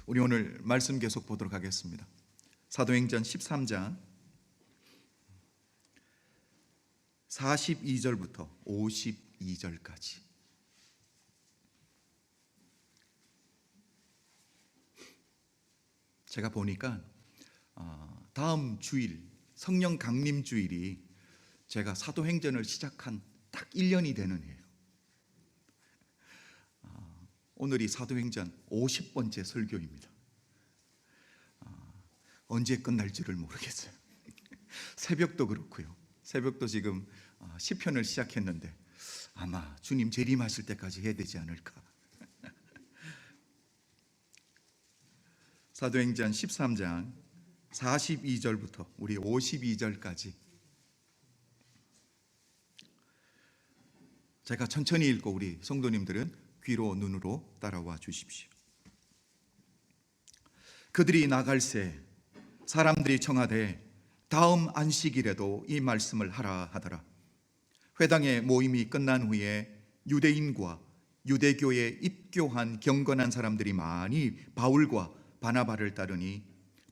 우리 오늘 말씀 계속 보도록 하겠습니다. 사도행전 13장 42절부터 52절까지. 제가 보니까 다음 주일 성령 강림 주일이 제가 사도행전을 시작한 딱 1년이 되는 해예요. 오늘이 사도행전 50번째 설교입니다. 언제 끝날지를 모르겠어요. 새벽도 그렇고요. 새벽도 지금 시편을 시작했는데 아마 주님 재림하실 때까지 해야 되지 않을까. 사도행전 13장 42절부터 우리 52절까지 제가 천천히 읽고 우리 성도님들은 귀로 눈으로 따라와 주십시오. 그들이 나갈새 사람들이 청하되 다음 안식일에도 이 말씀을 하라 하더라. 회당의 모임이 끝난 후에 유대인과 유대교에 입교한 경건한 사람들이 많이 바울과 바나바를 따르니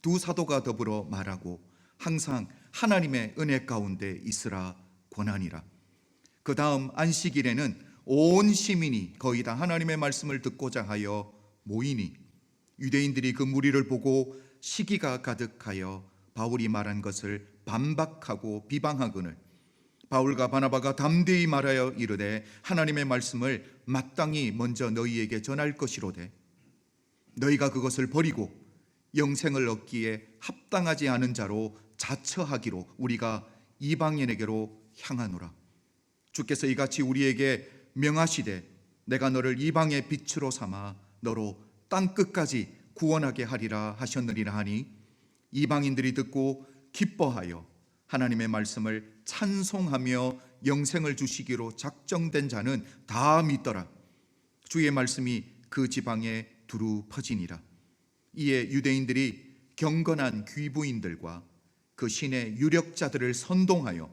두 사도가 더불어 말하고 항상 하나님의 은혜 가운데 있으라 권하니라. 그 다음 안식일에는 온 시민이 거의 다 하나님의 말씀을 듣고자 하여 모이니 유대인들이 그 무리를 보고 시기가 가득하여 바울이 말한 것을 반박하고 비방하거늘 바울과 바나바가 담대히 말하여 이르되 하나님의 말씀을 마땅히 먼저 너희에게 전할 것이로되 너희가 그것을 버리고 영생을 얻기에 합당하지 않은 자로 자처하기로 우리가 이방인에게로 향하노라. 주께서 이같이 우리에게 명하시되 내가 너를 이방의 빛으로 삼아 너로 땅끝까지 구원하게 하리라 하셨느니라 하니 이방인들이 듣고 기뻐하여 하나님의 말씀을 찬송하며 영생을 주시기로 작정된 자는 다 믿더라. 주의 말씀이 그 지방에 두루 퍼지니라. 이에 유대인들이 경건한 귀부인들과 그 신의 유력자들을 선동하여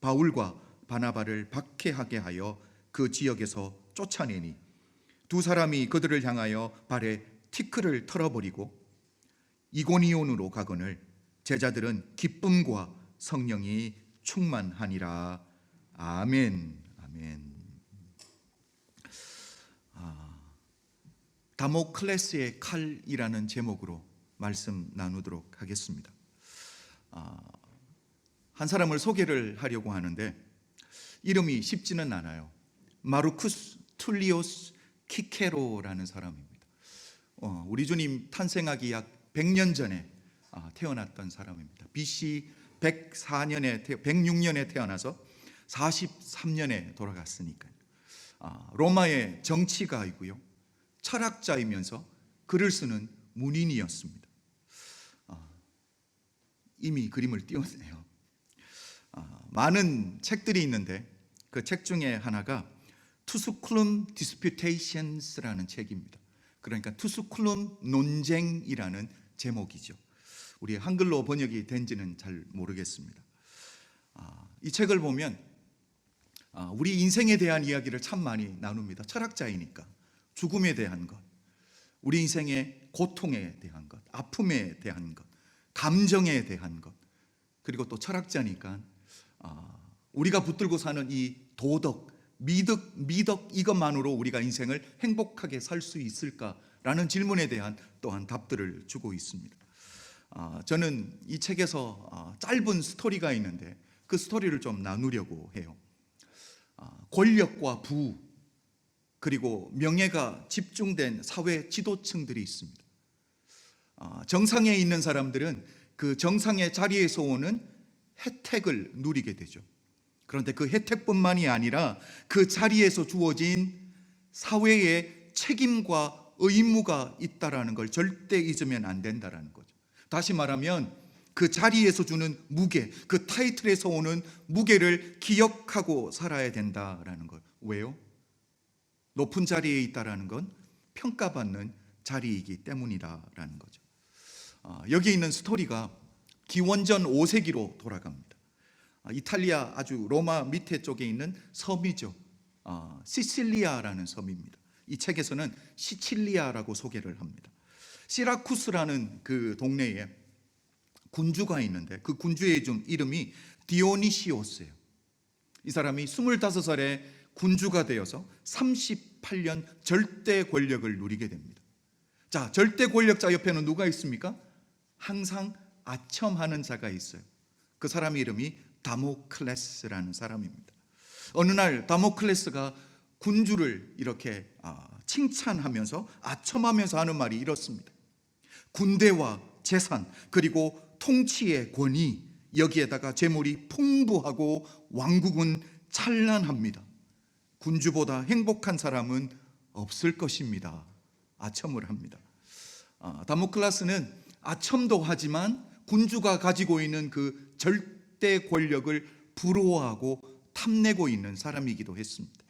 바울과 바나바를 박해하게 하여 그 지역에서 쫓아내니 두 사람이 그들을 향하여 발에 티끌을 털어버리고 이고니온으로 가거늘 제자들은 기쁨과 성령이 충만하니라. 아멘. 아멘. 다모클레스의 칼이라는 제목으로 말씀 나누도록 하겠습니다. 한 사람을 소개를 하려고 하는데 이름이 쉽지는 않아요. 마르쿠스 툴리오스 키케로라는 사람입니다. 우리 주님 탄생하기 약 100년 전에 태어났던 사람입니다. BC 106년에 태어나서 43년에 돌아갔으니까요. 로마의 정치가이고요, 철학자이면서 글을 쓰는 문인이었습니다. 이미 그림을 띄웠네요. 많은 책들이 있는데 그 책 중에 하나가 투스쿨룸 디스퓨테이션스라는 책입니다. 그러니까 투스쿨룸 논쟁이라는 제목이죠. 우리 한글로 번역이 된지는 잘 모르겠습니다. 이 책을 보면 우리 인생에 대한 이야기를 참 많이 나눕니다. 철학자이니까 죽음에 대한 것, 우리 인생의 고통에 대한 것, 아픔에 대한 것, 감정에 대한 것, 그리고 또 철학자니까 우리가 붙들고 사는 이 도덕, 미덕 이것만으로 우리가 인생을 행복하게 살 수 있을까라는 질문에 대한 또한 답들을 주고 있습니다. 저는 이 책에서 짧은 스토리가 있는데 그 스토리를 좀 나누려고 해요. 권력과 부 그리고 명예가 집중된 사회 지도층들이 있습니다. 정상에 있는 사람들은 그 정상의 자리에서 오는 혜택을 누리게 되죠. 그런데 그 혜택뿐만이 아니라 그 자리에서 주어진 사회의 책임과 의무가 있다라는 걸 절대 잊으면 안 된다라는 거죠. 다시 말하면 그 자리에서 주는 무게, 그 타이틀에서 오는 무게를 기억하고 살아야 된다라는 거예요. 왜요? 높은 자리에 있다라는 건 평가받는 자리이기 때문이다라는 거죠. 여기 있는 스토리가 기원전 5세기로 돌아갑니다. 이탈리아 아주 로마 밑에 쪽에 있는 섬이죠. 시칠리아라는 섬입니다. 이 책에서는 시칠리아라고 소개를 합니다. 시라쿠스라는 그 동네에 군주가 있는데 그 군주의 좀 이름이 디오니시오스예요. 이 사람이 25살에 군주가 되어서 38년 절대 권력을 누리게 됩니다. 자, 절대 권력자 옆에는 누가 있습니까? 항상 아첨하는 자가 있어요. 그 사람의 이름이 다모클레스라는 사람입니다. 어느 날 다모클레스가 군주를 이렇게 칭찬하면서 아첨하면서 하는 말이 이렇습니다. 군대와 재산 그리고 통치의 권위, 여기에다가 재물이 풍부하고 왕국은 찬란합니다. 군주보다 행복한 사람은 없을 것입니다. 아첨을 합니다. 다모클레스는 아첨도 하지만 군주가 가지고 있는 그 절대 권력을 부러워하고 탐내고 있는 사람이기도 했습니다.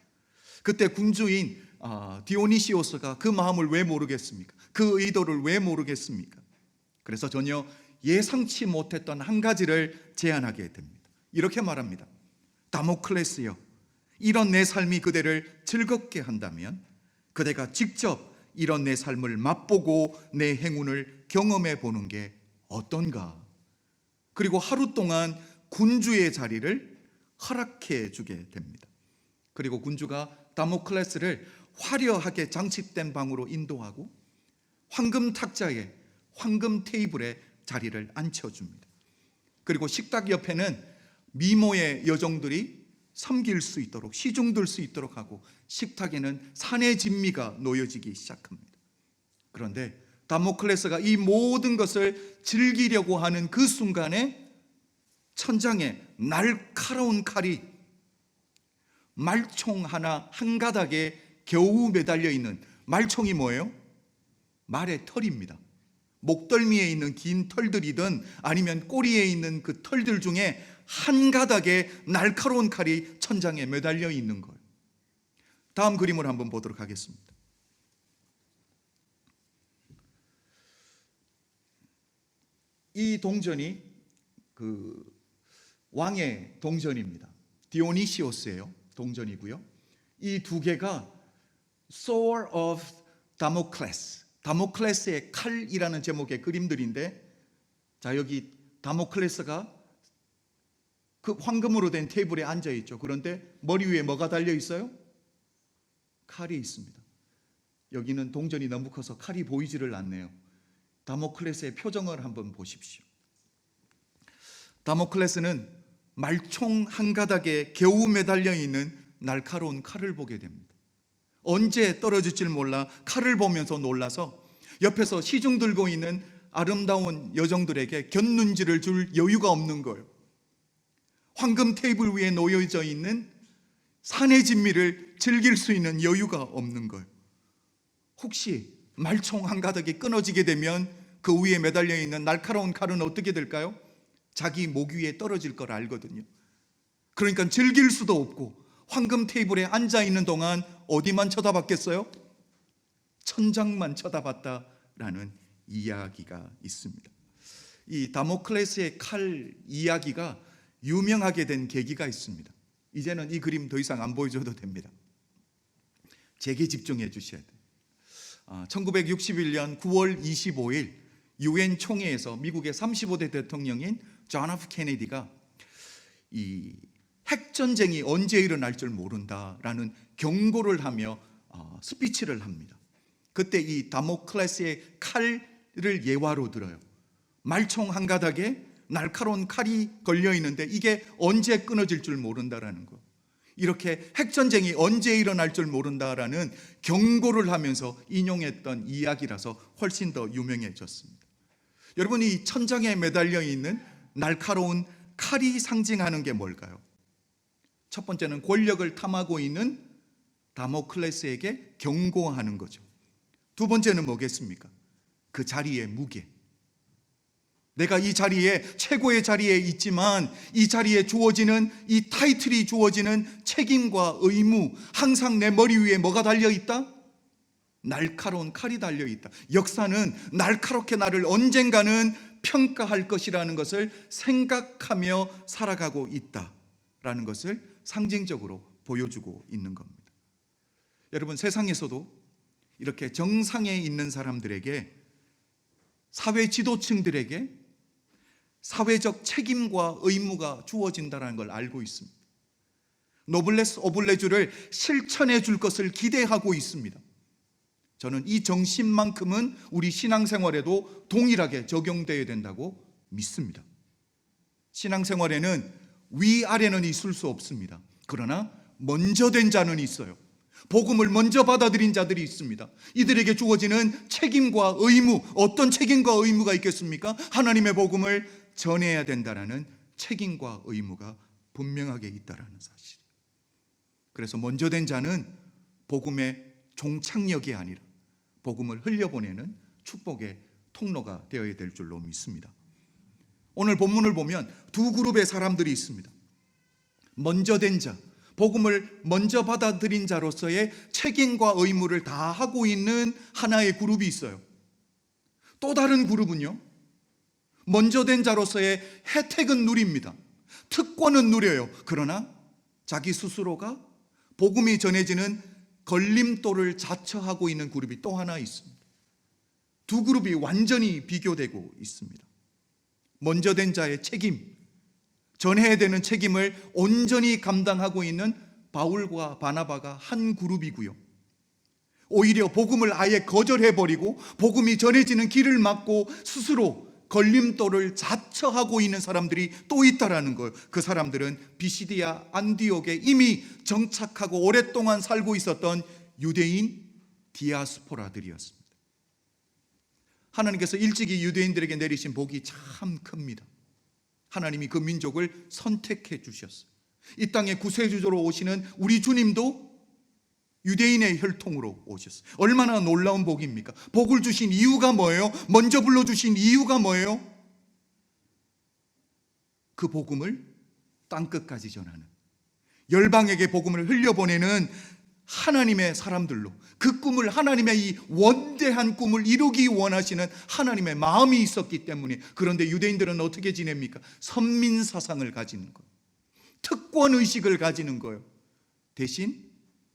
그때 군주인 디오니시오스가 그 마음을 왜 모르겠습니까? 그 의도를 왜 모르겠습니까? 그래서 전혀 예상치 못했던 한 가지를 제안하게 됩니다. 이렇게 말합니다. 다모클레스여, 이런 내 삶이 그대를 즐겁게 한다면 그대가 직접 이런 내 삶을 맛보고 내 행운을 경험해 보는 게 어떤가? 그리고 하루 동안 군주의 자리를 허락해 주게 됩니다. 그리고 군주가 다모클레스를 화려하게 장식된 방으로 인도하고 황금 탁자에 황금 테이블에 자리를 앉혀줍니다. 그리고 식탁 옆에는 미모의 여종들이 섬길 수 있도록 시중들 수 있도록 하고 식탁에는 산의 진미가 놓여지기 시작합니다. 그런데 다모클레스가 이 모든 것을 즐기려고 하는 그 순간에 천장에 날카로운 칼이 말총 하나 한 가닥에 겨우 매달려 있는, 말총이 뭐예요? 말의 털입니다. 목덜미에 있는 긴 털들이든 아니면 꼬리에 있는 그 털들 중에 한 가닥에 날카로운 칼이 천장에 매달려 있는 거예요. 다음 그림을 한번 보도록 하겠습니다. 이 동전이 그 왕의 동전입니다. 디오니시오스예요. 동전이고요. 이 두 개가 Sword of Damocles, 다모클레스의 칼이라는 제목의 그림들인데, 자, 여기 다모클레스가 그 황금으로 된 테이블에 앉아 있죠. 그런데 머리 위에 뭐가 달려 있어요? 칼이 있습니다. 여기는 동전이 너무 커서 칼이 보이지를 않네요. 다모클레스의 표정을 한번 보십시오. 다모클레스는 말총 한 가닥에 겨우 매달려 있는 날카로운 칼을 보게 됩니다. 언제 떨어질지 몰라 칼을 보면서 놀라서 옆에서 시중 들고 있는 아름다운 여정들에게 곁눈질을 줄 여유가 없는 거예요. 황금 테이블 위에 놓여져 있는 산의 진미를 즐길 수 있는 여유가 없는 거예요. 혹시 말총 한 가닥이 끊어지게 되면 그 위에 매달려 있는 날카로운 칼은 어떻게 될까요? 자기 목 위에 떨어질 걸 알거든요. 그러니까 즐길 수도 없고 황금 테이블에 앉아 있는 동안 어디만 쳐다봤겠어요? 천장만 쳐다봤다라는 이야기가 있습니다. 이 다모클레스의 칼 이야기가 유명하게 된 계기가 있습니다. 이제는 이 그림 더 이상 안 보여줘도 됩니다. 제게 집중해 주셔야 돼요. 1961년 9월 25일 UN 총회에서 미국의 35대 대통령인 존 F 케네디가 이 핵전쟁이 언제 일어날 줄 모른다라는 경고를 하며 스피치를 합니다. 그때 이 다모클레스의 칼을 예화로 들어요. 말총 한 가닥에 날카로운 칼이 걸려 있는데 이게 언제 끊어질 줄 모른다라는 거. 이렇게 핵전쟁이 언제 일어날 줄 모른다라는 경고를 하면서 인용했던 이야기라서 훨씬 더 유명해졌습니다. 여러분, 이 천장에 매달려 있는 날카로운 칼이 상징하는 게 뭘까요? 첫 번째는 권력을 탐하고 있는 다모클레스에게 경고하는 거죠. 두 번째는 뭐겠습니까? 그 자리의 무게. 내가 이 자리에, 최고의 자리에 있지만 이 자리에 주어지는, 이 타이틀이 주어지는 책임과 의무, 항상 내 머리 위에 뭐가 달려있다? 날카로운 칼이 달려있다. 역사는 날카롭게 나를 언젠가는 평가할 것이라는 것을 생각하며 살아가고 있다라는 것을 상징적으로 보여주고 있는 겁니다. 여러분, 세상에서도 이렇게 정상에 있는 사람들에게 사회 지도층들에게 사회적 책임과 의무가 주어진다는 걸 알고 있습니다. 노블레스 오블레주를 실천해 줄 것을 기대하고 있습니다. 저는 이 정신만큼은 우리 신앙생활에도 동일하게 적용되어야 된다고 믿습니다. 신앙생활에는 위아래는 있을 수 없습니다. 그러나 먼저 된 자는 있어요. 복음을 먼저 받아들인 자들이 있습니다. 이들에게 주어지는 책임과 의무, 어떤 책임과 의무가 있겠습니까? 하나님의 복음을 전해야 된다는 책임과 의무가 분명하게 있다는 사실. 그래서 먼저 된 자는 복음의 종착역이 아니라 복음을 흘려보내는 축복의 통로가 되어야 될 줄로 믿습니다. 오늘 본문을 보면 두 그룹의 사람들이 있습니다. 먼저 된 자, 복음을 먼저 받아들인 자로서의 책임과 의무를 다 하고 있는 하나의 그룹이 있어요. 또 다른 그룹은요, 먼저 된 자로서의 혜택은 누립니다. 특권은 누려요. 그러나 자기 스스로가 복음이 전해지는 걸림돌을 자처하고 있는 그룹이 또 하나 있습니다. 두 그룹이 완전히 비교되고 있습니다. 먼저 된 자의 책임, 전해야 되는 책임을 온전히 감당하고 있는 바울과 바나바가 한 그룹이고요, 오히려 복음을 아예 거절해버리고 복음이 전해지는 길을 막고 스스로 걸림돌을 자처하고 있는 사람들이 또 있다라는 거예요. 그 사람들은 비시디아 안디옥에 이미 정착하고 오랫동안 살고 있었던 유대인 디아스포라들이었습니다. 하나님께서 일찍이 유대인들에게 내리신 복이 참 큽니다. 하나님이 그 민족을 선택해 주셨어요. 이 땅에 구세주로 오시는 우리 주님도 유대인의 혈통으로 오셨어요. 얼마나 놀라운 복입니까? 복을 주신 이유가 뭐예요? 먼저 불러주신 이유가 뭐예요? 그 복음을 땅끝까지 전하는, 열방에게 복음을 흘려보내는 하나님의 사람들로, 그 꿈을, 하나님의 이 원대한 꿈을 이루기 원하시는 하나님의 마음이 있었기 때문에. 그런데 유대인들은 어떻게 지냅니까? 선민사상을 가지는 거예요. 특권의식을 가지는 거예요. 대신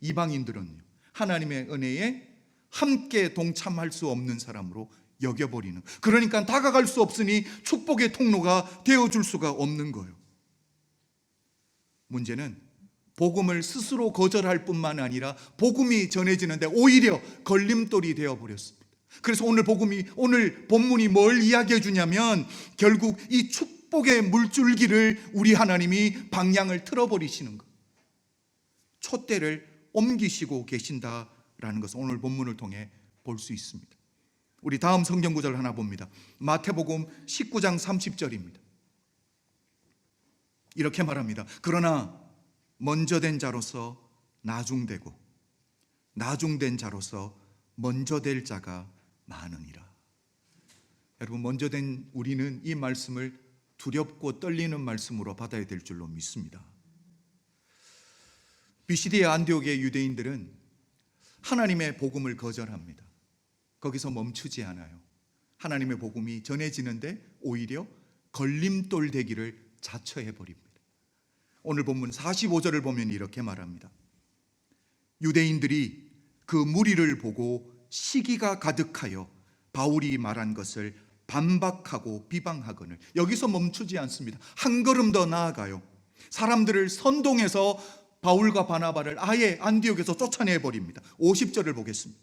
이방인들은요, 하나님의 은혜에 함께 동참할 수 없는 사람으로 여겨버리는, 그러니까 다가갈 수 없으니 축복의 통로가 되어줄 수가 없는 거예요. 문제는 복음을 스스로 거절할 뿐만 아니라 복음이 전해지는데 오히려 걸림돌이 되어버렸습니다. 그래서 오늘 본문이 뭘 이야기해 주냐면 결국 이 축복의 물줄기를 우리 하나님이 방향을 틀어버리시는 거예요. 촛대를 옮기시고 계신다라는 것을 오늘 본문을 통해 볼 수 있습니다. 우리 다음 성경 구절 하나 봅니다. 마태복음 19장 30절입니다. 이렇게 말합니다. 그러나 먼저 된 자로서 나중되고 나중된 자로서 먼저 될 자가 많으니라. 여러분, 먼저 된 우리는 이 말씀을 두렵고 떨리는 말씀으로 받아야 될 줄로 믿습니다. 비시디아 안디옥의 유대인들은 하나님의 복음을 거절합니다. 거기서 멈추지 않아요. 하나님의 복음이 전해지는데 오히려 걸림돌 되기를 자처해버립니다. 오늘 본문 45절을 보면 이렇게 말합니다. 유대인들이 그 무리를 보고 시기가 가득하여 바울이 말한 것을 반박하고 비방하거늘. 여기서 멈추지 않습니다. 한 걸음 더 나아가요. 사람들을 선동해서 바울과 바나바를 아예 안디옥에서 쫓아내버립니다. 50절을 보겠습니다.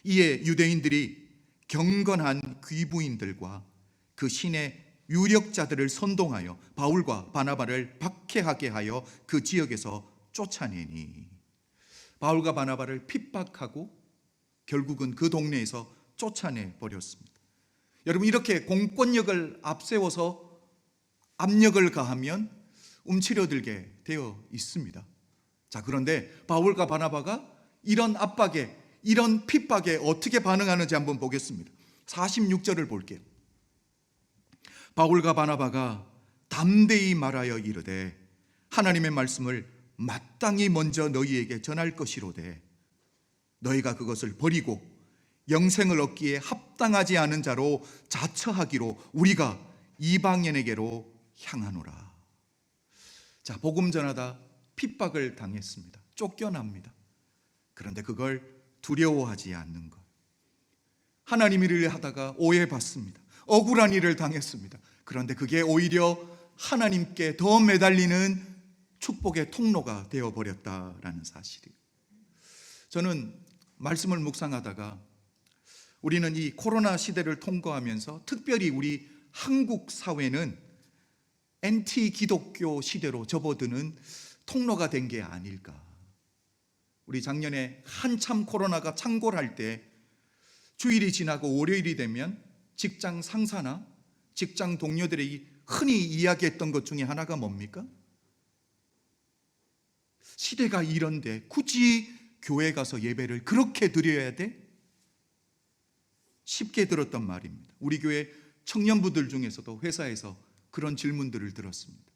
이에 유대인들이 경건한 귀부인들과 그 신의 유력자들을 선동하여 바울과 바나바를 박해하게 하여 그 지역에서 쫓아내니, 바울과 바나바를 핍박하고 결국은 그 동네에서 쫓아내 버렸습니다. 여러분, 이렇게 공권력을 앞세워서 압력을 가하면 움츠려들게 되어 있습니다. 자, 그런데 바울과 바나바가 이런 압박에, 이런 핍박에 어떻게 반응하는지 한번 보겠습니다. 46절을 볼게요. 바울과 바나바가 담대히 말하여 이르되 하나님의 말씀을 마땅히 먼저 너희에게 전할 것이로되 너희가 그것을 버리고 영생을 얻기에 합당하지 않은 자로 자처하기로 우리가 이방인에게로 향하노라. 자, 복음 전하다 핍박을 당했습니다. 쫓겨납니다. 그런데 그걸 두려워하지 않는 것. 하나님 일을 하다가 오해받습니다. 억울한 일을 당했습니다. 그런데 그게 오히려 하나님께 더 매달리는 축복의 통로가 되어버렸다라는 사실이에요. 저는 말씀을 묵상하다가 우리는 이 코로나 시대를 통과하면서 특별히 우리 한국 사회는 엔티 기독교 시대로 접어드는 통로가 된 게 아닐까. 우리 작년에 한참 코로나가 창궐할 때 주일이 지나고 월요일이 되면 직장 상사나 직장 동료들이 흔히 이야기했던 것 중에 하나가 뭡니까? 시대가 이런데 굳이 교회 가서 예배를 그렇게 드려야 돼? 쉽게 들었던 말입니다. 우리 교회 청년부들 중에서도 회사에서 그런 질문들을 들었습니다.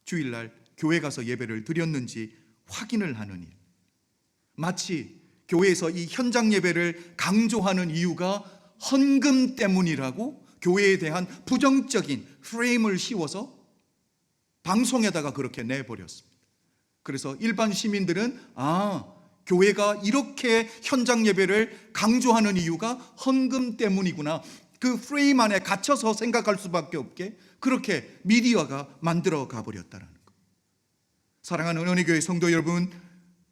주일날 교회 가서 예배를 드렸는지 확인을 하는 일. 마치 교회에서 이 현장 예배를 강조하는 이유가 헌금 때문이라고 교회에 대한 부정적인 프레임을 씌워서 방송에다가 그렇게 내버렸습니다. 그래서 일반 시민들은 교회가 이렇게 현장 예배를 강조하는 이유가 헌금 때문이구나, 그 프레임 안에 갇혀서 생각할 수밖에 없게 그렇게 미디어가 만들어 가버렸다는 것. 사랑하는 은혜교회 성도 여러분,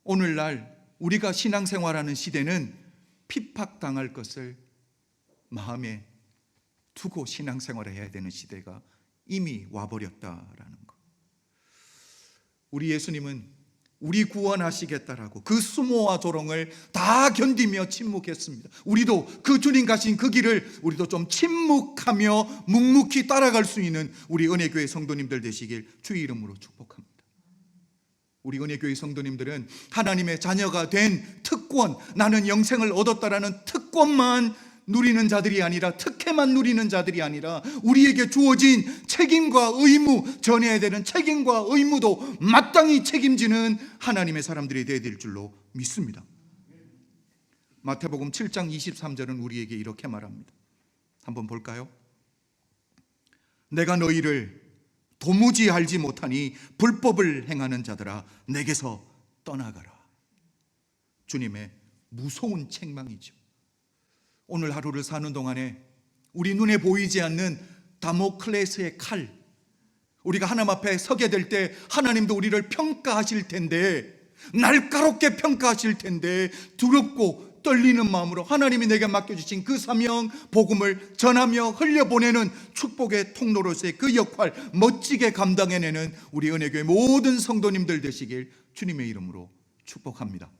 오늘날 우리가 신앙생활하는 시대는 핍박당할 것을 마음에 두고 신앙생활을 해야 되는 시대가 이미 와버렸다라는 것. 우리 예수님은 우리 구원하시겠다라고 그 수모와 조롱을 다 견디며 침묵했습니다. 우리도 그 주님 가신 그 길을 우리도 좀 침묵하며 묵묵히 따라갈 수 있는 우리 은혜교회 성도님들 되시길 주의 이름으로 축복합니다. 우리 은혜교회 성도님들은 하나님의 자녀가 된 특권, 나는 영생을 얻었다라는 특권만 누리는 자들이 아니라, 특혜만 누리는 자들이 아니라 우리에게 주어진 책임과 의무, 전해야 되는 책임과 의무도 마땅히 책임지는 하나님의 사람들이 되어야 될 줄로 믿습니다. 마태복음 7장 23절은 우리에게 이렇게 말합니다. 한번 볼까요? 내가 너희를 도무지 알지 못하니 불법을 행하는 자들아 내게서 떠나가라. 주님의 무서운 책망이죠. 오늘 하루를 사는 동안에 우리 눈에 보이지 않는 다모클레스의 칼, 우리가 하나님 앞에 서게 될 때 하나님도 우리를 평가하실 텐데, 날카롭게 평가하실 텐데 두렵고 떨리는 마음으로 하나님이 내게 맡겨주신 그 사명, 복음을 전하며 흘려보내는 축복의 통로로서의 그 역할 멋지게 감당해내는 우리 은혜교회 모든 성도님들 되시길 주님의 이름으로 축복합니다.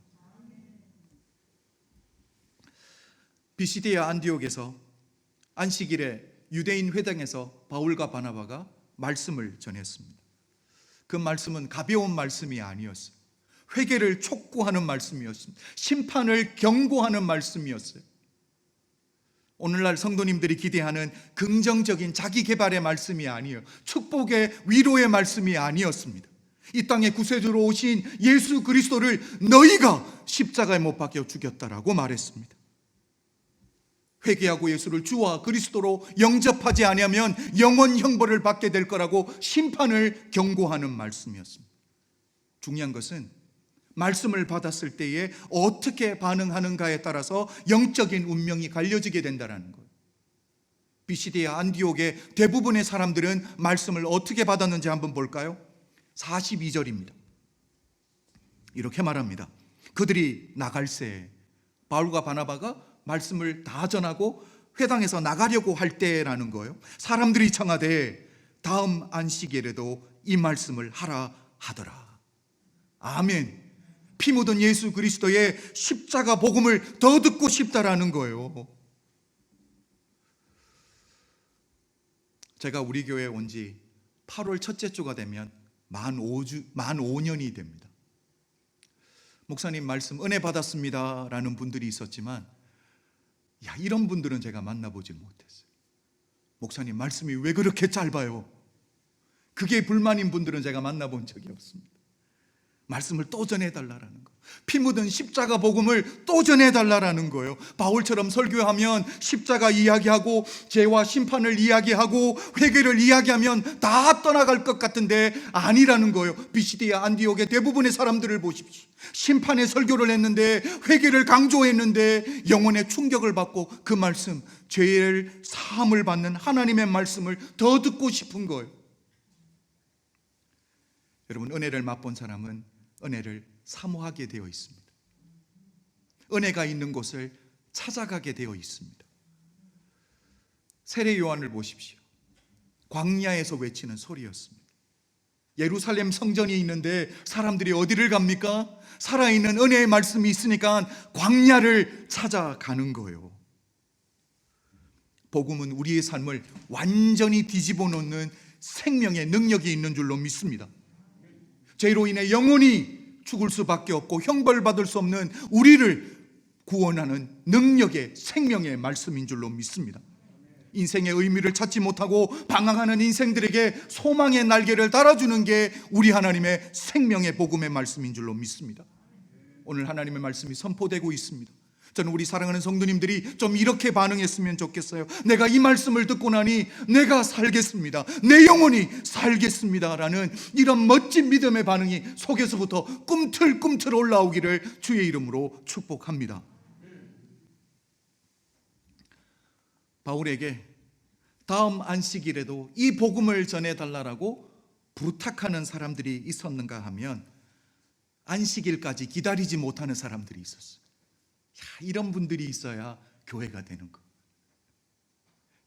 비시디아 안디옥에서 안식일에 유대인 회당에서 바울과 바나바가 말씀을 전했습니다. 그 말씀은 가벼운 말씀이 아니었어요. 회개를 촉구하는 말씀이었습니다. 심판을 경고하는 말씀이었어요. 오늘날 성도님들이 기대하는 긍정적인 자기 개발의 말씀이 아니에요. 축복의 위로의 말씀이 아니었습니다. 이 땅에 구세주로 오신 예수 그리스도를 너희가 십자가에 못 박혀 죽였다라고 말했습니다. 회개하고 예수를 주와 그리스도로 영접하지 아니하면 영원 형벌을 받게 될 거라고 심판을 경고하는 말씀이었습니다. 중요한 것은 말씀을 받았을 때에 어떻게 반응하는가에 따라서 영적인 운명이 갈려지게 된다는 거예요. 비시디아 안디옥의 대부분의 사람들은 말씀을 어떻게 받았는지 한번 볼까요? 42절입니다. 이렇게 말합니다. 그들이 나갈새 바울과 바나바가 말씀을 다 전하고 회당에서 나가려고 할 때라는 거예요. 사람들이 청하되 다음 안식일에도 이 말씀을 하라 하더라. 아멘. 피 묻은 예수 그리스도의 십자가 복음을 더 듣고 싶다라는 거예요. 제가 우리 교회에 온 지 8월 첫째 주가 되면 만 5년이 됩니다. 목사님 말씀 은혜 받았습니다 라는 분들이 있었지만 이런 분들은 제가 만나보질 못했어요. 목사님 말씀이 왜 그렇게 짧아요? 그게 불만인 분들은 제가 만나본 적이 없습니다. 말씀을 또 전해달라는 거. 피 묻은 십자가 복음을 또 전해달라는 거예요. 바울처럼 설교하면 십자가 이야기하고 죄와 심판을 이야기하고 회개를 이야기하면 다 떠나갈 것 같은데 아니라는 거예요. 비시디아 안디옥의 대부분의 사람들을 보십시오. 심판의 설교를 했는데, 회개를 강조했는데 영혼의 충격을 받고 그 말씀, 죄를 사함을 받는 하나님의 말씀을 더 듣고 싶은 거예요. 여러분, 은혜를 맛본 사람은 은혜를 사모하게 되어 있습니다. 은혜가 있는 곳을 찾아가게 되어 있습니다. 세례 요한을 보십시오. 광야에서 외치는 소리였습니다. 예루살렘 성전이 있는데 사람들이 어디를 갑니까? 살아있는 은혜의 말씀이 있으니까 광야를 찾아가는 거예요. 복음은 우리의 삶을 완전히 뒤집어 놓는 생명의 능력이 있는 줄로 믿습니다. 죄로 인해 영원히 죽을 수밖에 없고 형벌받을 수 없는 우리를 구원하는 능력의 생명의 말씀인 줄로 믿습니다. 인생의 의미를 찾지 못하고 방황하는 인생들에게 소망의 날개를 달아주는 게 우리 하나님의 생명의 복음의 말씀인 줄로 믿습니다. 오늘 하나님의 말씀이 선포되고 있습니다. 저는 우리 사랑하는 성도님들이 좀 이렇게 반응했으면 좋겠어요. 내가 이 말씀을 듣고 나니 내가 살겠습니다, 내 영혼이 살겠습니다 라는 이런 멋진 믿음의 반응이 속에서부터 꿈틀꿈틀 올라오기를 주의 이름으로 축복합니다. 바울에게 다음 안식일에도 이 복음을 전해달라고 부탁하는 사람들이 있었는가 하면 안식일까지 기다리지 못하는 사람들이 있었어요. 이런 분들이 있어야 교회가 되는 거.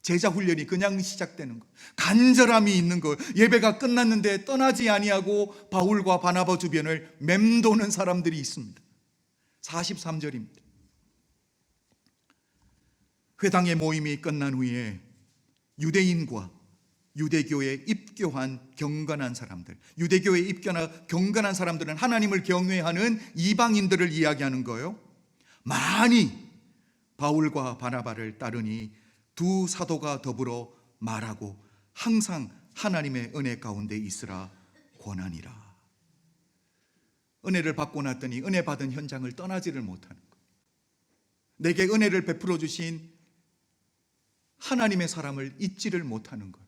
제자 훈련이 그냥 시작되는 거. 간절함이 있는 거. 예배가 끝났는데 떠나지 아니하고 바울과 바나바 주변을 맴도는 사람들이 있습니다. 43절입니다. 회당의 모임이 끝난 후에 유대인과 유대교에 입교한 경건한 사람들, 유대교에 입교나 경건한 사람들은 하나님을 경외하는 이방인들을 이야기하는 거예요. 많이 바울과 바나바를 따르니 두 사도가 더불어 말하고 항상 하나님의 은혜 가운데 있으라 권하니라. 은혜를 받고 났더니 은혜 받은 현장을 떠나지를 못하는 거예요. 내게 은혜를 베풀어 주신 하나님의 사람을 잊지를 못하는 거예요.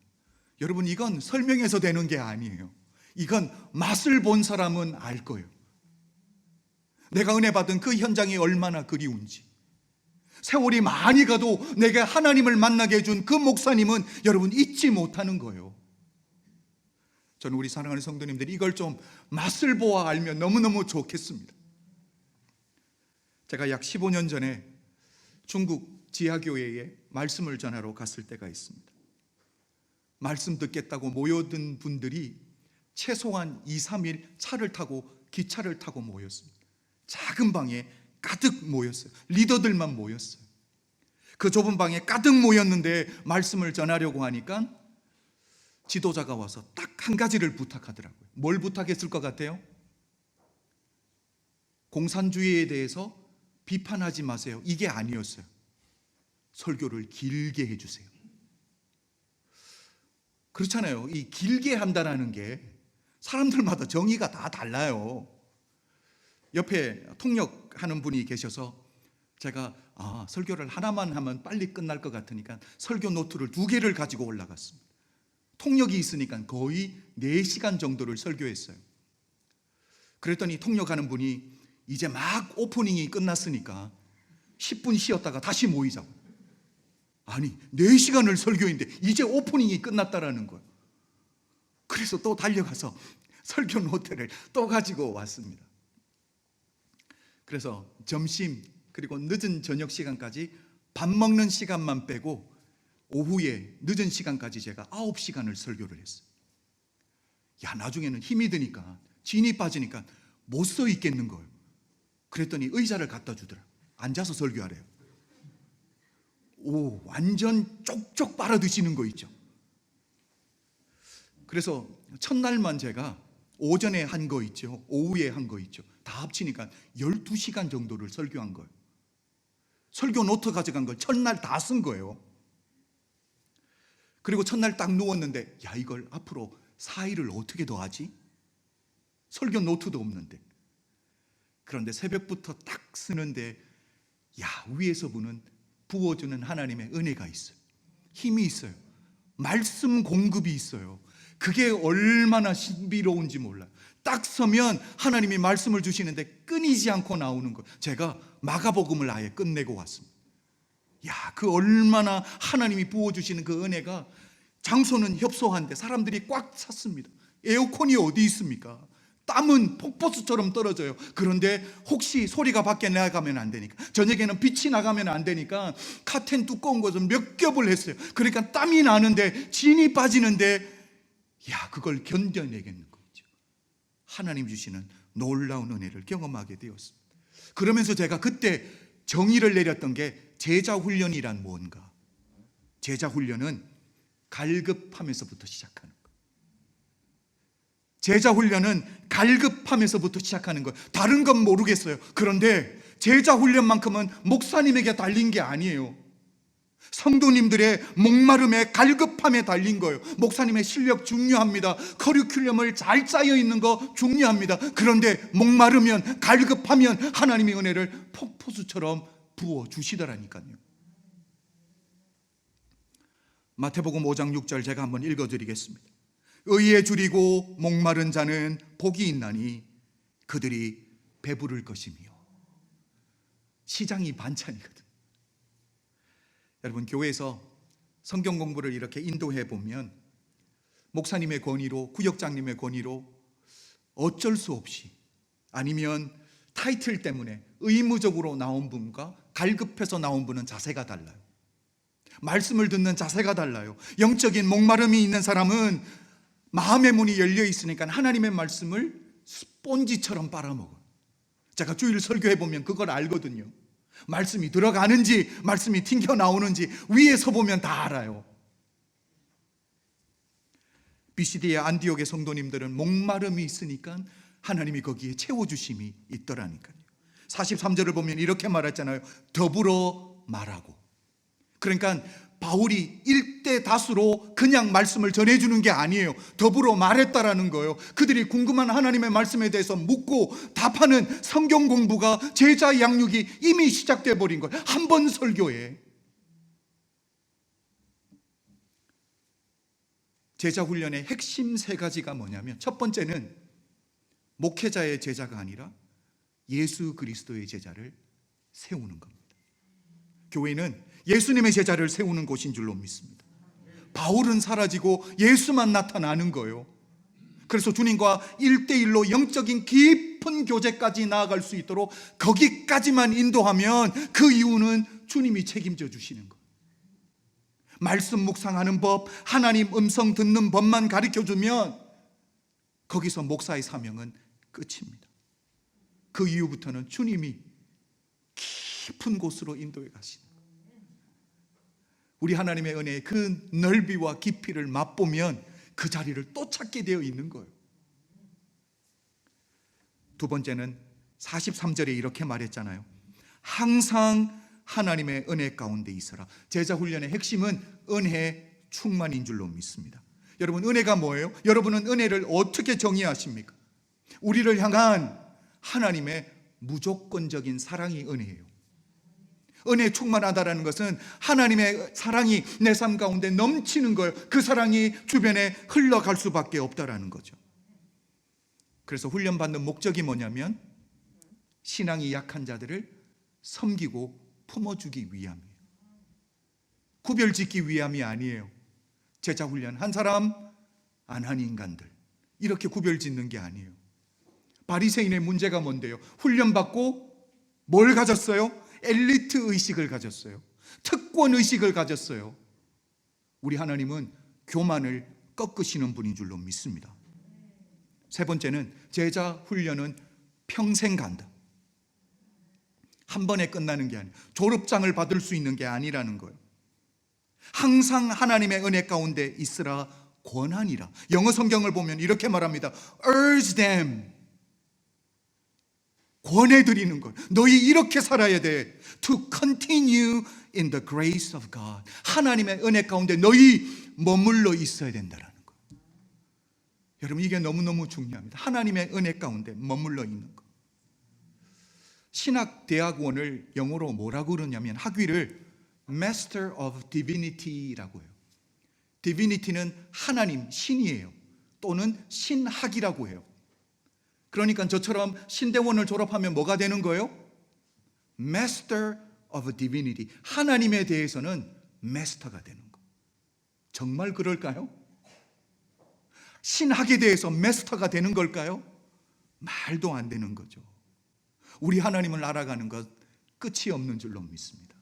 여러분, 이건 설명해서 되는 게 아니에요. 이건 맛을 본 사람은 알 거예요. 내가 은혜 받은 그 현장이 얼마나 그리운지. 세월이 많이 가도 내가 하나님을 만나게 해준 그 목사님은 여러분 잊지 못하는 거예요. 저는 우리 사랑하는 성도님들이 이걸 좀 맛을 보아 알면 너무너무 좋겠습니다. 제가 약 15년 전에 중국 지하교회에 말씀을 전하러 갔을 때가 있습니다. 말씀 듣겠다고 모여든 분들이 최소한 2, 3일 차를 타고 기차를 타고 모였습니다. 작은 방에 가득 모였어요. 리더들만 모였어요. 그 좁은 방에 가득 모였는데 말씀을 전하려고 하니까 지도자가 와서 딱 한 가지를 부탁하더라고요. 뭘 부탁했을 것 같아요? 공산주의에 대해서 비판하지 마세요. 이게 아니었어요. 설교를 길게 해주세요. 그렇잖아요. 이 길게 한다는 게 사람들마다 정의가 다 달라요. 옆에 통역하는 분이 계셔서 제가 설교를 하나만 하면 빨리 끝날 것 같으니까 설교 노트를 2개를 가지고 올라갔습니다. 통역이 있으니까 거의 4시간 정도를 설교했어요. 그랬더니 통역하는 분이 이제 막 오프닝이 끝났으니까 10분 쉬었다가 다시 모이자고. 아니, 4시간을 설교했는데 이제 오프닝이 끝났다라는 거예요. 그래서 또 달려가서 설교 노트를 또 가지고 왔습니다. 그래서 점심 그리고 늦은 저녁 시간까지 밥 먹는 시간만 빼고 오후에 늦은 시간까지 제가 9시간을 설교를 했어요. 나중에는 힘이 드니까, 진이 빠지니까 못 서 있겠는 거예요. 그랬더니 의자를 갖다 주더라고요. 앉아서 설교하래요. 완전 쪽쪽 빨아 드시는 거 있죠. 그래서 첫날만 제가 오전에 한 거 있죠, 오후에 한 거 있죠, 다 합치니까 12시간 정도를 설교한 거예요. 설교 노트 가져간 걸 첫날 다 쓴 거예요. 그리고 첫날 딱 누웠는데 이걸 앞으로 4일을 어떻게 더 하지? 설교 노트도 없는데. 그런데 새벽부터 딱 쓰는데 위에서 부어주는 하나님의 은혜가 있어요. 힘이 있어요. 말씀 공급이 있어요. 그게 얼마나 신비로운지 몰라요. 딱 서면 하나님이 말씀을 주시는데 끊이지 않고 나오는 거예요. 제가 마가복음을 아예 끝내고 왔습니다. 그 얼마나 하나님이 부어주시는 그 은혜가, 장소는 협소한데 사람들이 꽉 찼습니다. 에어컨이 어디 있습니까? 땀은 폭포수처럼 떨어져요. 그런데 혹시 소리가 밖에 나가면 안 되니까, 저녁에는 빛이 나가면 안 되니까 카텐 두꺼운 것을 몇 겹을 했어요. 그러니까 땀이 나는데, 진이 빠지는데 그걸 견뎌내겠는 거죠. 하나님 주시는 놀라운 은혜를 경험하게 되었습니다. 그러면서 제가 그때 정의를 내렸던 게, 제자훈련이란 뭔가. 제자훈련은 갈급함에서부터 시작하는 거예요. 제자훈련은 갈급함에서부터 시작하는 거예요. 다른 건 모르겠어요. 그런데 제자훈련만큼은 목사님에게 달린 게 아니에요. 성도님들의 목마름에, 갈급함에 달린 거예요. 목사님의 실력 중요합니다. 커리큘럼을 잘 짜여 있는 거 중요합니다. 그런데 목마르면, 갈급하면 하나님의 은혜를 폭포수처럼 부어 주시더라니까요. 마태복음 5장 6절 제가 한번 읽어드리겠습니다. 의에 줄이고 목마른 자는 복이 있나니 그들이 배부를 것이며. 시장이 반찬이거든. 여러분, 교회에서 성경 공부를 이렇게 인도해 보면 목사님의 권위로, 구역장님의 권위로 어쩔 수 없이, 아니면 타이틀 때문에 의무적으로 나온 분과 갈급해서 나온 분은 자세가 달라요. 말씀을 듣는 자세가 달라요. 영적인 목마름이 있는 사람은 마음의 문이 열려 있으니까 하나님의 말씀을 스폰지처럼 빨아먹어요. 제가 주일 설교해 보면 그걸 알거든요. 말씀이 들어가는지, 말씀이 튕겨 나오는지 위에서 보면 다 알아요. BCD의 안디옥의 성도님들은 목마름이 있으니까 하나님이 거기에 채워주심이 있더라니까요. 43절을 보면 이렇게 말했잖아요. 더불어 말하고. 그러니까 바울이 일대 다수로 그냥 말씀을 전해주는 게 아니에요. 더불어 말했다라는 거예요. 그들이 궁금한 하나님의 말씀에 대해서 묻고 답하는 성경 공부가, 제자 양육이 이미 시작돼 버린 거예요. 한 번 설교에. 제자 훈련의 핵심 3가지가 뭐냐면, 첫 번째는 목회자의 제자가 아니라 예수 그리스도의 제자를 세우는 겁니다. 교회는 예수님의 제자를 세우는 곳인 줄로 믿습니다. 바울은 사라지고 예수만 나타나는 거예요. 그래서 주님과 1대1로 영적인 깊은 교제까지 나아갈 수 있도록 거기까지만 인도하면 그 이유는 주님이 책임져 주시는 거예요. 말씀 묵상하는 법, 하나님 음성 듣는 법만 가르쳐주면 거기서 목사의 사명은 끝입니다. 그 이후부터는 주님이 깊은 곳으로 인도해 가시는 거예요. 우리 하나님의 은혜의 그 넓이와 깊이를 맛보면 그 자리를 또 찾게 되어 있는 거예요. 두 번째는 43절에 이렇게 말했잖아요. 항상 하나님의 은혜 가운데 있어라. 제자 훈련의 핵심은 은혜 충만인 줄로 믿습니다. 여러분, 은혜가 뭐예요? 여러분은 은혜를 어떻게 정의하십니까? 우리를 향한 하나님의 무조건적인 사랑이 은혜예요. 은혜 충만하다라는 것은 하나님의 사랑이 내 삶 가운데 넘치는 거예요. 그 사랑이 주변에 흘러갈 수밖에 없다라는 거죠. 그래서 훈련받는 목적이 뭐냐면 신앙이 약한 자들을 섬기고 품어주기 위함이에요. 구별짓기 위함이 아니에요. 제자 훈련 한 사람, 안 한 인간들, 이렇게 구별짓는 게 아니에요. 바리새인의 문제가 뭔데요? 훈련받고 뭘 가졌어요? 엘리트 의식을 가졌어요. 특권 의식을 가졌어요. 우리 하나님은 교만을 꺾으시는 분인 줄로 믿습니다. 세 번째는 제자 훈련은 평생 간다. 한 번에 끝나는 게 아니에요. 졸업장을 받을 수 있는 게 아니라는 거예요. 항상 하나님의 은혜 가운데 있으라 권하니라. 영어 성경을 보면 이렇게 말합니다. Urge them. 권해드리는 거예요. 너희 이렇게 살아야 돼. To continue in the grace of God. 하나님의 은혜 가운데 너희 머물러 있어야 된다는 거예요. 여러분, 이게 너무너무 중요합니다. 하나님의 은혜 가운데 머물러 있는 것. 신학대학원을 영어로 뭐라고 그러냐면 학위를 Master of Divinity라고 해요. Divinity는 하나님, 신이에요. 또는 신학이라고 해요. 그러니까 저처럼 신대원을 졸업하면 뭐가 되는 거예요? Master of Divinity. 하나님에 대해서는 마스터가 되는 거. 정말 그럴까요? 신학에 대해서 마스터가 되는 걸까요? 말도 안 되는 거죠. 우리 하나님을 알아가는 것 끝이 없는 줄로 믿습니다.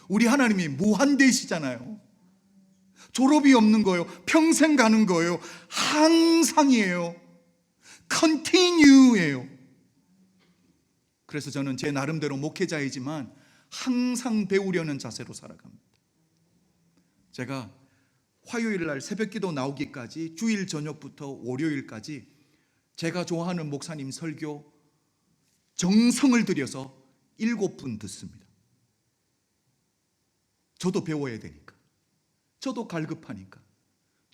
우리 하나님이 무한대시잖아요. 졸업이 없는 거예요. 평생 가는 거예요. 항상이에요. continue예요. 그래서 저는 제 나름대로 목회자이지만 항상 배우려는 자세로 살아갑니다. 제가 화요일 날 새벽기도 나오기까지 주일 저녁부터 월요일까지 제가 좋아하는 목사님 설교 정성을 들여서 7분 듣습니다. 저도 배워야 되니까. 저도 갈급하니까.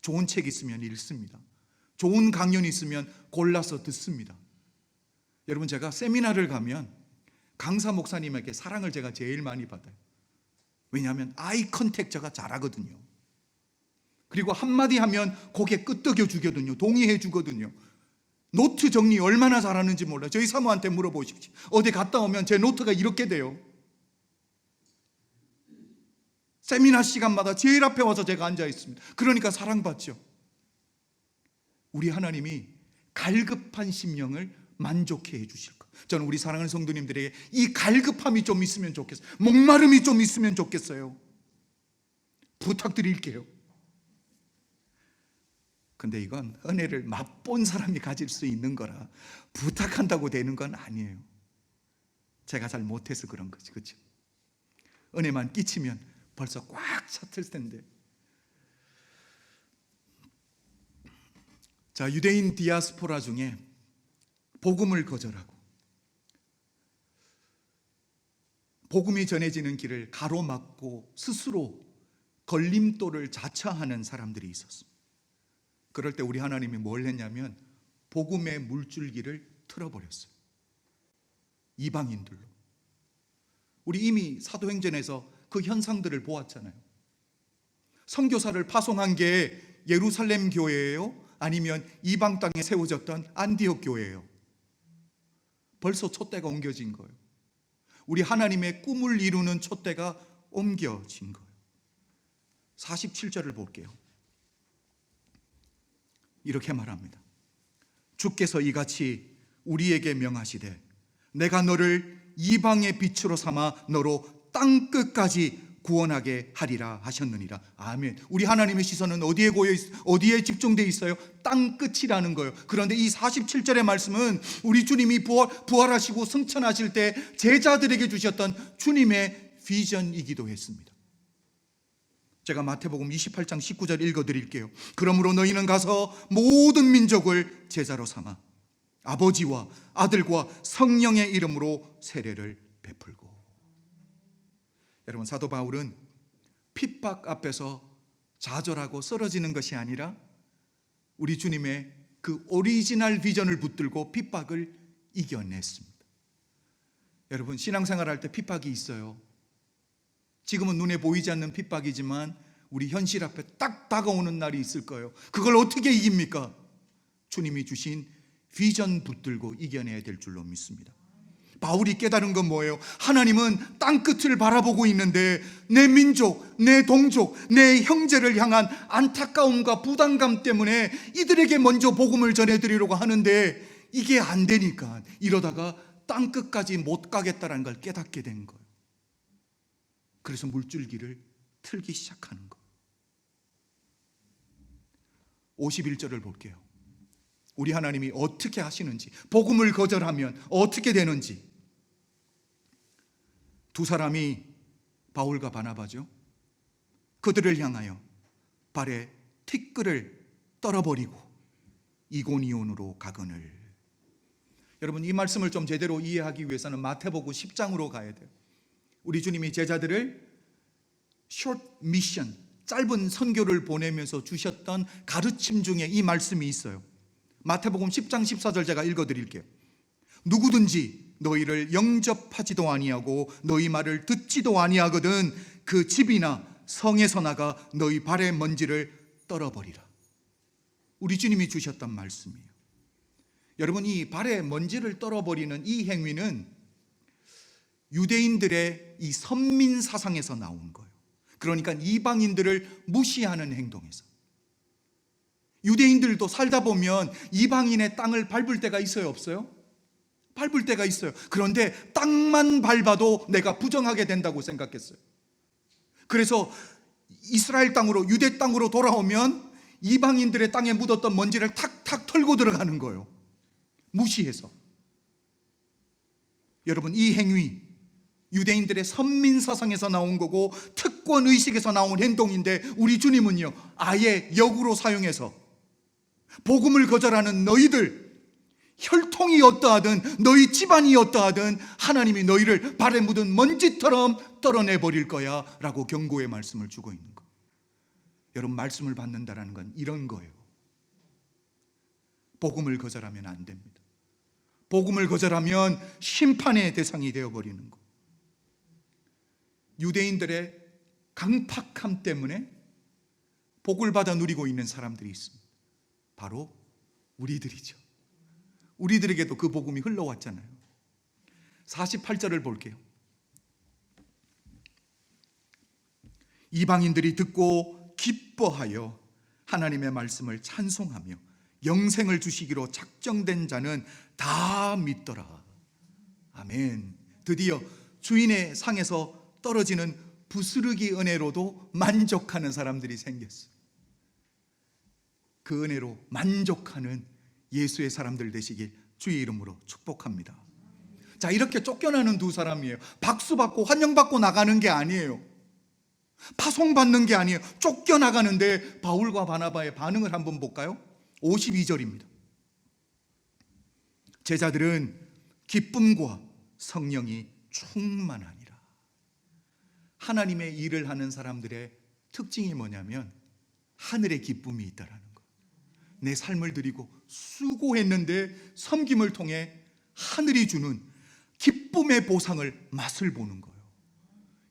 좋은 책 있으면 읽습니다. 좋은 강연 있으면 골라서 듣습니다. 여러분, 제가 세미나를 가면 강사 목사님에게 사랑을 제가 제일 많이 받아요. 왜냐하면 아이 컨택 제가 잘하거든요. 그리고 한마디 하면 고개 끄덕여 주거든요. 동의해 주거든요. 노트 정리 얼마나 잘하는지 몰라요. 저희 사모한테 물어보십시오. 어디 갔다 오면 제 노트가 이렇게 돼요. 세미나 시간마다 제일 앞에 와서 제가 앉아 있습니다. 그러니까 사랑받죠. 우리 하나님이 갈급한 심령을 만족해 해 주실 것. 저는 우리 사랑하는 성도님들에게 이 갈급함이 좀 있으면 좋겠어요. 목마름이 좀 있으면 좋겠어요. 부탁드릴게요. 근데 이건 은혜를 맛본 사람이 가질 수 있는 거라 부탁한다고 되는 건 아니에요. 제가 잘 못해서 그런 거지, 그렇죠? 은혜만 끼치면 벌써 꽉 찼을 텐데. 자, 유대인 디아스포라 중에 복음을 거절하고 복음이 전해지는 길을 가로막고 스스로 걸림돌을 자처하는 사람들이 있었습니다. 그럴 때 우리 하나님이 뭘 했냐면 복음의 물줄기를 틀어버렸어요. 이방인들로. 우리 이미 사도행전에서 그 현상들을 보았잖아요. 선교사를 파송한 게 예루살렘 교회예요? 아니면 이방 땅에 세워졌던 안디옥 교회예요? 벌써 촛대가 옮겨진 거예요. 우리 하나님의 꿈을 이루는 촛대가 옮겨진 거예요. 47절을 볼게요. 이렇게 말합니다. 주께서 이같이 우리에게 명하시되 내가 너를 이방의 빛으로 삼아 너로 땅 끝까지 구원하게 하리라 하셨느니라. 아멘. 우리 하나님의 시선은 어디에 집중되어 있어요? 땅 끝이라는 거예요. 그런데 이 47절의 말씀은 우리 주님이 부활하시고 승천하실 때 제자들에게 주셨던 주님의 비전이기도 했습니다. 제가 마태복음 28장 19절 읽어드릴게요. 그러므로 너희는 가서 모든 민족을 제자로 삼아 아버지와 아들과 성령의 이름으로 세례를 베풀고. 여러분, 사도 바울은 핍박 앞에서 좌절하고 쓰러지는 것이 아니라 우리 주님의 그 오리지널 비전을 붙들고 핍박을 이겨냈습니다. 여러분, 신앙생활할 때 핍박이 있어요. 지금은 눈에 보이지 않는 핍박이지만 우리 현실 앞에 딱 다가오는 날이 있을 거예요. 그걸 어떻게 이깁니까? 주님이 주신 비전 붙들고 이겨내야 될 줄로 믿습니다. 바울이 깨달은 건 뭐예요? 하나님은 땅 끝을 바라보고 있는데 내 민족, 내 동족, 내 형제를 향한 안타까움과 부담감 때문에 이들에게 먼저 복음을 전해드리려고 하는데 이게 안 되니까 이러다가 땅 끝까지 못 가겠다는 걸 깨닫게 된 거예요. 그래서 물줄기를 틀기 시작하는 거예요. 51절을 볼게요. 우리 하나님이 어떻게 하시는지, 복음을 거절하면 어떻게 되는지. 두 사람이 바울과 바나바죠. 그들을 향하여 발에 티끌을 떨어버리고 이고니온으로 가거늘. 여러분, 이 말씀을 좀 제대로 이해하기 위해서는 마태복음 10장으로 가야 돼요. 우리 주님이 제자들을 short mission, 짧은 선교를 보내면서 주셨던 가르침 중에 이 말씀이 있어요. 마태복음 10장 14절 제가 읽어드릴게요. 누구든지 너희를 영접하지도 아니하고 너희 말을 듣지도 아니하거든 그 집이나 성에서 나가 너희 발의 먼지를 떨어버리라. 우리 주님이 주셨던 말씀이에요. 여러분, 이 발의 먼지를 떨어버리는 이 행위는 유대인들의 이 선민 사상에서 나온 거예요. 그러니까 이방인들을 무시하는 행동에서. 유대인들도 살다 보면 이방인의 땅을 밟을 때가 있어요, 없어요? 밟을 때가 있어요. 그런데 땅만 밟아도 내가 부정하게 된다고 생각했어요. 그래서 이스라엘 땅으로, 유대 땅으로 돌아오면 이방인들의 땅에 묻었던 먼지를 탁탁 털고 들어가는 거예요. 무시해서. 여러분, 이 행위 유대인들의 선민사상에서 나온 거고 특권의식에서 나온 행동인데 우리 주님은요 아예 역으로 사용해서 복음을 거절하는 너희들, 혈통이 어떠하든 너희 집안이 어떠하든 하나님이 너희를 발에 묻은 먼지처럼 떨어내버릴 거야 라고 경고의 말씀을 주고 있는 거예요. 여러분, 말씀을 받는다는 건 이런 거예요. 복음을 거절하면 안 됩니다. 복음을 거절하면 심판의 대상이 되어버리는 거예요. 유대인들의 강팍함 때문에 복을 받아 누리고 있는 사람들이 있습니다. 바로 우리들이죠. 우리들에게도 그 복음이 흘러왔잖아요. 48절을 볼게요. 이방인들이 듣고 기뻐하여 하나님의 말씀을 찬송하며 영생을 주시기로 작정된 자는 다 믿더라. 아멘. 드디어 주인의 상에서 떨어지는 부스르기 은혜로도 만족하는 사람들이 생겼어요. 그 은혜로 만족하는 예수의 사람들 되시길 주의 이름으로 축복합니다. 자, 이렇게 쫓겨나는 두 사람이에요. 박수받고 환영받고 나가는 게 아니에요. 파송받는 게 아니에요. 쫓겨나가는데 바울과 바나바의 반응을 한번 볼까요? 52절입니다. 제자들은 기쁨과 성령이 충만하니라. 하나님의 일을 하는 사람들의 특징이 뭐냐면 하늘의 기쁨이 있다라는 거예요. 내 삶을 드리고 수고했는데 섬김을 통해 하늘이 주는 기쁨의 보상을 맛을 보는 거예요.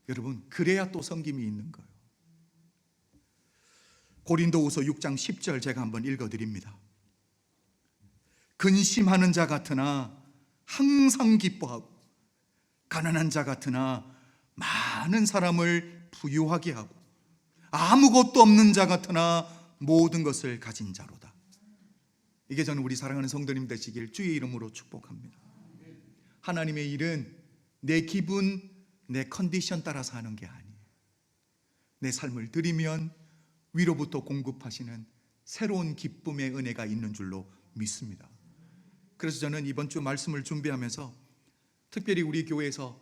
여러분, 그래야 또 섬김이 있는 거예요. 고린도후서 6장 10절 제가 한번 읽어드립니다. 근심하는 자 같으나 항상 기뻐하고 가난한 자 같으나 많은 사람을 부유하게 하고 아무것도 없는 자 같으나 모든 것을 가진 자로다. 이게 저는 우리 사랑하는 성도님 되시길 주의 이름으로 축복합니다. 하나님의 일은 내 기분, 내 컨디션 따라서 하는 게 아니에요. 내 삶을 드리면 위로부터 공급하시는 새로운 기쁨의 은혜가 있는 줄로 믿습니다. 그래서 저는 이번 주 말씀을 준비하면서 특별히 우리 교회에서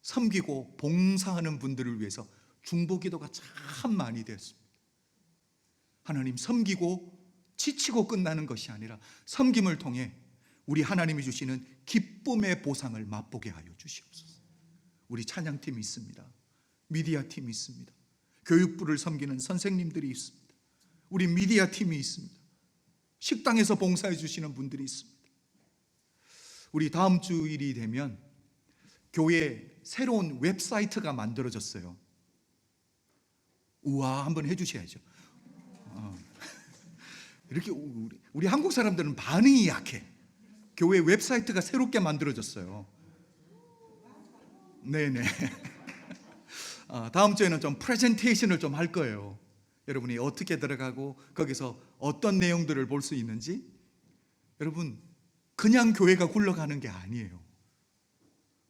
섬기고 봉사하는 분들을 위해서 중보기도가 참 많이 되었습니다. 하나님, 섬기고 지치고 끝나는 것이 아니라 섬김을 통해 우리 하나님이 주시는 기쁨의 보상을 맛보게 하여 주시옵소서. 우리 찬양팀이 있습니다. 미디어팀이 있습니다. 교육부를 섬기는 선생님들이 있습니다. 우리 미디어팀이 있습니다. 식당에서 봉사해 주시는 분들이 있습니다. 우리 다음 주일이 되면 교회에 새로운 웹사이트가 만들어졌어요. 우와, 한번 해주셔야죠. 이렇게 우리 한국 사람들은 반응이 약해. 교회 웹사이트가 새롭게 만들어졌어요. 네네. 다음 주에는 좀 프레젠테이션을 좀 할 거예요. 여러분이 어떻게 들어가고 거기서 어떤 내용들을 볼 수 있는지. 여러분, 그냥 교회가 굴러가는 게 아니에요.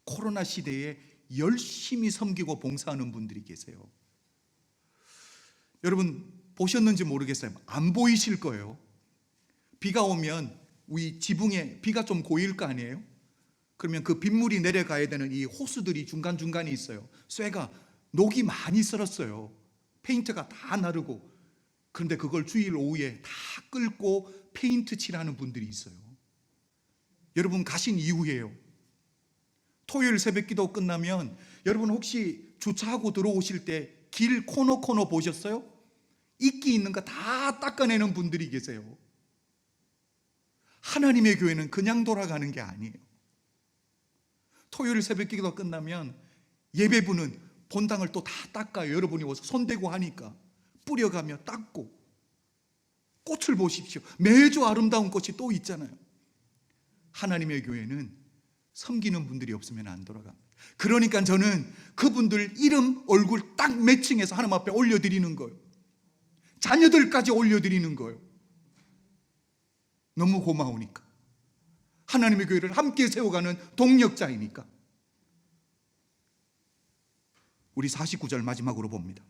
코로나 시대에 열심히 섬기고 봉사하는 분들이 계세요. 여러분 보셨는지 모르겠어요. 안 보이실 거예요. 비가 오면 우리 지붕에 비가 좀 고일 거 아니에요? 그러면 그 빗물이 내려가야 되는 이 호수들이 중간중간에 있어요. 쇠가 녹이 많이 썰었어요. 페인트가 다 나르고. 그런데 그걸 주일 오후에 다 끓고 페인트 칠하는 분들이 있어요. 여러분 가신 이후에요. 토요일 새벽기도 끝나면 여러분 혹시 주차하고 들어오실 때 길 코너 보셨어요? 이끼 있는 거 다 닦아내는 분들이 계세요. 하나님의 교회는 그냥 돌아가는 게 아니에요. 토요일 새벽 기도가 끝나면 예배부는 본당을 또 다 닦아요. 여러분이 와서 손대고 하니까 뿌려가며 닦고, 꽃을 보십시오. 매주 아름다운 꽃이 또 있잖아요. 하나님의 교회는 섬기는 분들이 없으면 안 돌아갑니다. 그러니까 저는 그분들 이름, 얼굴 딱 매칭해서 하나님 앞에 올려드리는 거예요. 자녀들까지 올려드리는 거예요. 너무 고마우니까. 하나님의 교회를 함께 세워가는 동력자이니까. 우리 49절 마지막으로 봅니다.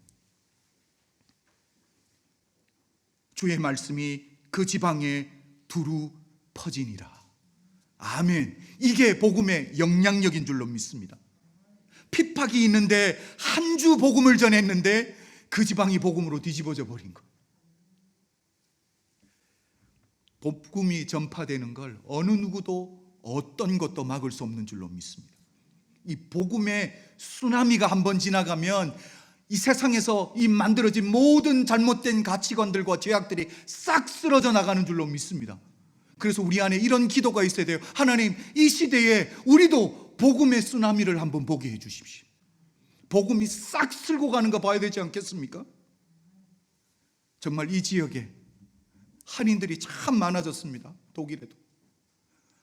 주의 말씀이 그 지방에 두루 퍼지니라. 아멘. 이게 복음의 영향력인 줄로 믿습니다. 핍박이 있는데 한 주 복음을 전했는데 그 지방이 복음으로 뒤집어져 버린 것. 복음이 전파되는 걸 어느 누구도 어떤 것도 막을 수 없는 줄로 믿습니다. 이 복음의 쓰나미가 한번 지나가면 이 세상에서 이 만들어진 모든 잘못된 가치관들과 죄악들이 싹 쓰러져 나가는 줄로 믿습니다. 그래서 우리 안에 이런 기도가 있어야 돼요. 하나님, 이 시대에 우리도 복음의 쓰나미를 한번 보게 해 주십시오. 복음이 싹 쓸고 가는 거 봐야 되지 않겠습니까? 정말 이 지역에 한인들이 참 많아졌습니다. 독일에도.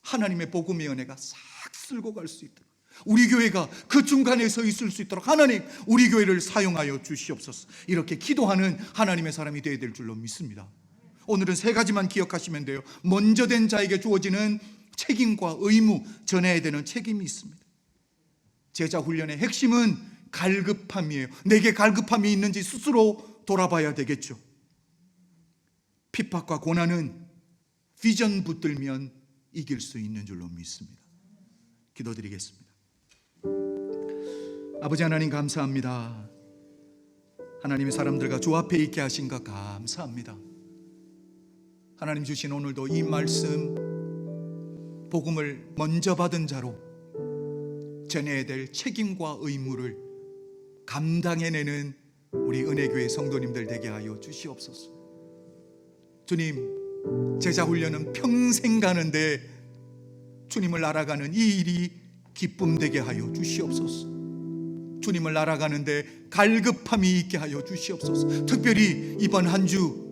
하나님의 복음의 은혜가 싹 쓸고 갈 수 있도록, 우리 교회가 그 중간에 서 있을 수 있도록 하나님, 우리 교회를 사용하여 주시옵소서. 이렇게 기도하는 하나님의 사람이 되어야 될 줄로 믿습니다. 오늘은 세 가지만 기억하시면 돼요. 먼저 된 자에게 주어지는 책임과 의무, 전해야 되는 책임이 있습니다. 제자 훈련의 핵심은 갈급함이에요. 내게 갈급함이 있는지 스스로 돌아봐야 되겠죠. 핍박과 고난은 비전 붙들면 이길 수 있는 줄로 믿습니다. 기도드리겠습니다. 아버지 하나님, 감사합니다. 하나님의 사람들과 주 앞에 있게 하신 것 감사합니다. 하나님 주신 오늘도 이 말씀, 복음을 먼저 받은 자로 전해야 될 책임과 의무를 감당해내는 우리 은혜교회 성도님들 되게 하여 주시옵소서. 주님, 제자훈련은 평생 가는데 주님을 알아가는 이 일이 기쁨 되게 하여 주시옵소서. 주님을 알아가는데 갈급함이 있게 하여 주시옵소서. 특별히 이번 한 주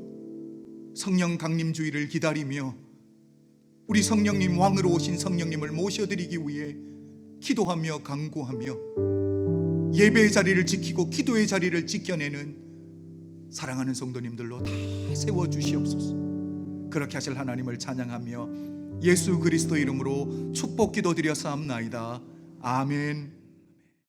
성령 강림주의를 기다리며 우리 성령님, 왕으로 오신 성령님을 모셔드리기 위해 기도하며 간구하며 예배의 자리를 지키고 기도의 자리를 지켜내는 사랑하는 성도님들로 다 세워주시옵소서. 그렇게 하실 하나님을 찬양하며 예수 그리스도 이름으로 축복 기도드려 사옵나이다. 아멘.